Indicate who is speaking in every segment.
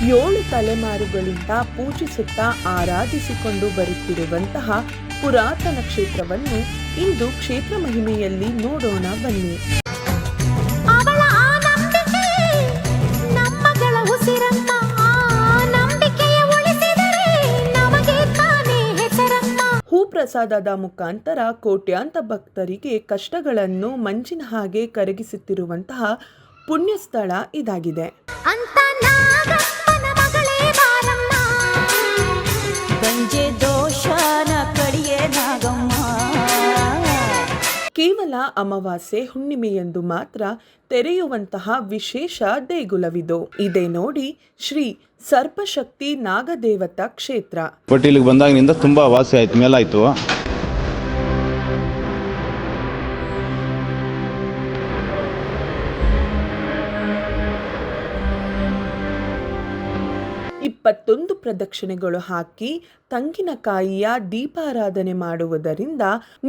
Speaker 1: 7 ತಲೆಮಾರುಗಳಿಂದ ಪೂಜಿಸುತ್ತಾ ಆರಾಧಿಸಿಕೊಂಡು ಬರುತ್ತಿರುವಂತಹ ಪುರಾತನ ಕ್ಷೇತ್ರವನ್ನು ಇಂದು ಕ್ಷೇತ್ರ ಮಹಿಮೆಯಲ್ಲಿ ನೋಡೋಣ ಬನ್ನಿ. ಹೂಪ್ರಸಾದದ ಮುಖಾಂತರ ಕೋಟ್ಯಾಂತರ ಭಕ್ತರಿಗೆ ಕಷ್ಟಗಳನ್ನು ಮಂಜಿನ ಹಾಗೆ ಕರಗಿಸುತ್ತಿರುವಂತಹ ಪುಣ್ಯ ಸ್ಥಳ ಇದಾಗಿದೆ. ಕೇವಲ ಅಮಾವಾಸ್ಯೆ ಹುಣ್ಣಿಮೆಯಂದು ಮಾತ್ರ ತೆರೆಯುವಂತಹ ವಿಶೇಷ ದೇಗುಲವಿದು. ಇದೇ ನೋಡಿ ಶ್ರೀ ಸರ್ಪಶಕ್ತಿ ನಾಗದೇವತಾ ಕ್ಷೇತ್ರ.
Speaker 2: ಬಟ್ ಇಲ್ಲಿಗೆ ಬಂದಾಗಿನಿಂದ ತುಂಬಾ ವಾಸಿ ಆಯ್ತು, ಮೇಲಾಯ್ತು.
Speaker 1: ಇಪ್ಪತ್ತೊಂದು ಪ್ರದಕ್ಷಿಣೆಗಳು ಹಾಕಿ ತಂಗಿನಕಾಯಿಯ ದೀಪಾರಾಧನೆ ಮಾಡುವುದರಿಂದ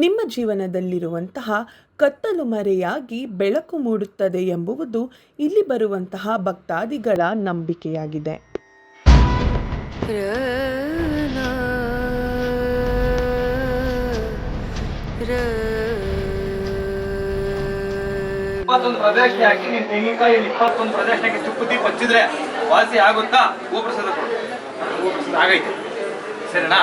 Speaker 1: ನಿಮ್ಮ ಜೀವನದಲ್ಲಿರುವಂತಹ ಕತ್ತಲು ಮರೆಯಾಗಿ ಬೆಳಕು ಮೂಡುತ್ತದೆ ಎಂಬುವುದು ಇಲ್ಲಿ ಬರುವಂತಹ ಭಕ್ತಾದಿಗಳ ನಂಬಿಕೆಯಾಗಿದೆ.
Speaker 3: ಪ್ರದಕ್ಷಿಣೆ ಹಾಕಿ ನೀನು ತೆಂಗಿನಕಾಯಿಯಲ್ಲಿ 21 ಪ್ರದಕ್ಷಿಣೆಗೆ ತುಪ್ಪ ದೀಪ ಹಚ್ಚಿದ್ರೆ ವಾಸಿ ಆಗುತ್ತಾ? ಗೋಪ್ರಸಾದ ಕೊಡು. ಗೋಪ್ರಸಾದ ಆಗೈತೆ, ಸರಿನಾ?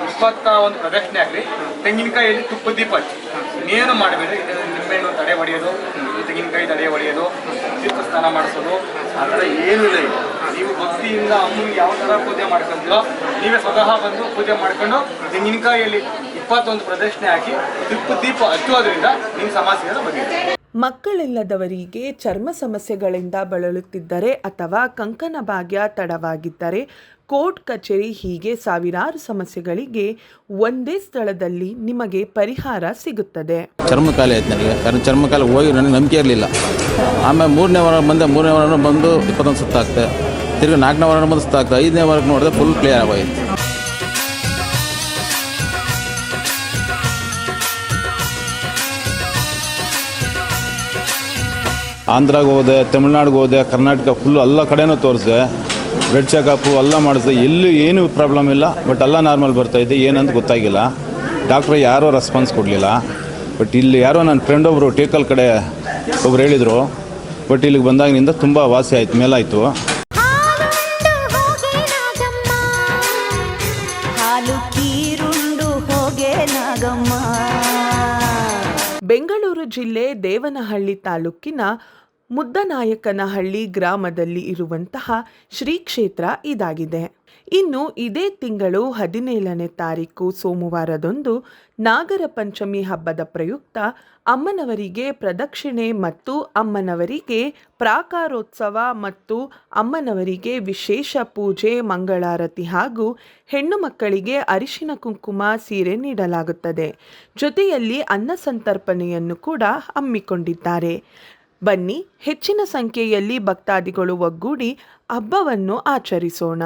Speaker 3: 21 ಪ್ರದಕ್ಷಿಣೆ ಆಗಲಿ, ತೆಂಗಿನಕಾಯಿಯಲ್ಲಿ ತುಪ್ಪ ದೀಪ ಹಚ್ಚಿ. ಇನ್ನೇನು ಮಾಡಬೇಡಿ. ನಿಂಬೆಹಣ್ಣು ತಡೆ ಹೊಡೆಯೋದು, ತೆಂಗಿನಕಾಯಿ ತಡೆ ಹೊಡೆಯೋದು, ತೀರ್ಥ ಸ್ನಾನ ಮಾಡಿಸೋದು, ಆ ಥರ ಏನೂ ಇಲ್ಲ. ನೀವು ಭಕ್ತಿಯಿಂದ ಅಮ್ಮನಿಗೆ ಯಾವ ಥರ ಪೂಜೆ ಮಾಡ್ಕೊಂತೀರೋ ನೀವೇ ಸ್ವತಃ ಬಂದು ಪೂಜೆ ಮಾಡ್ಕೊಂಡು ತೆಂಗಿನಕಾಯಿಯಲ್ಲಿ 21 ಪ್ರದಕ್ಷಿಣೆ ಹಾಕಿ ತುಪ್ಪ ದೀಪ ಹಚ್ಚೋದ್ರಿಂದ ನಿಮ್ಮ ಸಮಸ್ಯೆಗಳ ಬಗ್ಗೆ.
Speaker 1: ಮಕ್ಕಳಿಲ್ಲದವರಿಗೆ ಚರ್ಮ ಸಮಸ್ಯೆಗಳಿಂದ ಬಳಲುತ್ತಿದ್ದರೆ ಅಥವಾ ಕಂಕಣ ಭಾಗ್ಯ ತಡವಾಗಿದ್ದರೆ, ಕೋರ್ಟ್ ಕಚೇರಿ ಹೀಗೆ ಸಾವಿರಾರು ಸಮಸ್ಯೆಗಳಿಗೆ ಒಂದೇ ಸ್ಥಳದಲ್ಲಿ ನಿಮಗೆ ಪರಿಹಾರ ಸಿಗುತ್ತದೆ.
Speaker 2: ಚರ್ಮಕಾಲ ಆಯ್ತು ನನಗೆ. ಕಾರಣ ಚರ್ಮಕಾಲ ಹೋಗಿ ನನಗೆ ನಂಬಿಕೆ ಇರಲಿಲ್ಲ. ಆಮೇಲೆ 3ನೇ ವಾರ ಬಂದು 21 ಸುತ್ತಾಗ್ತೆ, ತಿರುಗಿ 4ನೇ ವಾರ ಬಂದು ಸುತ್ತಾಗ್ತದೆ, 5ನೇ ವಾರಕ್ಕೆ ನೋಡಿದ್ರೆ ಫುಲ್ ಕ್ಲಿಯರ್ ಆಗೋಯ್ತು. ಆಂಧ್ರಾಗೆ ಹೋದೆ, ತಮಿಳ್ನಾಡಿಗೆ ಹೋದೆ, ಕರ್ನಾಟಕ ಫುಲ್ಲು ಎಲ್ಲ ಕಡೆನೂ ತೋರಿಸಿದೆ. ಬ್ಲಡ್ ಚೆಕಪ್ಪು ಎಲ್ಲ ಮಾಡಿಸಿದೆ, ಎಲ್ಲೂ ಏನೂ ಪ್ರಾಬ್ಲಮ್ ಇಲ್ಲ. ಬಟ್ ಎಲ್ಲ ನಾರ್ಮಲ್ ಬರ್ತಾಯಿದೆ, ಏನಂತ ಗೊತ್ತಾಗಿಲ್ಲ. ಡಾಕ್ಟ್ರು ಯಾರೂ ರೆಸ್ಪಾನ್ಸ್ ಕೊಡಲಿಲ್ಲ. ಬಟ್ ಇಲ್ಲಿ ಯಾರೋ ನನ್ನ ಫ್ರೆಂಡ್ ಒಬ್ಬರು ಟೇಕಲ್ ಕಡೆ ಒಬ್ರು ಹೇಳಿದರು. ಬಟ್ ಇಲ್ಲಿಗೆ ಬಂದಾಗಿನಿಂದ ತುಂಬ ವಾಸಿ ಆಯಿತು, ಮೇಲಾಯಿತು.
Speaker 1: ಬೆಂಗಳೂರು ಜಿಲ್ಲೆ ದೇವನಹಳ್ಳಿ ತಾಲೂಕಿನ ಮುದ್ದನಾಯಕನಹಳ್ಳಿ ಗ್ರಾಮದಲ್ಲಿ ಇರುವಂತಹ ಶ್ರೀ ಕ್ಷೇತ್ರ ಇದಾಗಿದೆ. ಇನ್ನು ಇದೇ ತಿಂಗಳು 17ನೇ ತಾರೀಕು ಸೋಮವಾರದಂದು ನಾಗರ ಪಂಚಮಿ ಹಬ್ಬದ ಪ್ರಯುಕ್ತ ಅಮ್ಮನವರಿಗೆ ಪ್ರದಕ್ಷಿಣೆ ಮತ್ತು ಅಮ್ಮನವರಿಗೆ ಪ್ರಾಕಾರೋತ್ಸವ ಮತ್ತು ಅಮ್ಮನವರಿಗೆ ವಿಶೇಷ ಪೂಜೆ, ಮಂಗಳಾರತಿ ಹಾಗೂ ಹೆಣ್ಣು ಮಕ್ಕಳಿಗೆ ಅರಿಶಿನ ಕುಂಕುಮ ಸೀರೆ ನೀಡಲಾಗುತ್ತದೆ. ಜೊತೆಯಲ್ಲಿ ಅನ್ನ ಸಂತರ್ಪಣೆಯನ್ನು ಕೂಡ ಹಮ್ಮಿಕೊಂಡಿದ್ದಾರೆ. ಬನ್ನಿ, ಹೆಚ್ಚಿನ ಸಂಖ್ಯೆಯಲ್ಲಿ ಭಕ್ತಾದಿಗಳು ಒಗ್ಗೂಡಿ ಹಬ್ಬವನ್ನು ಆಚರಿಸೋಣ.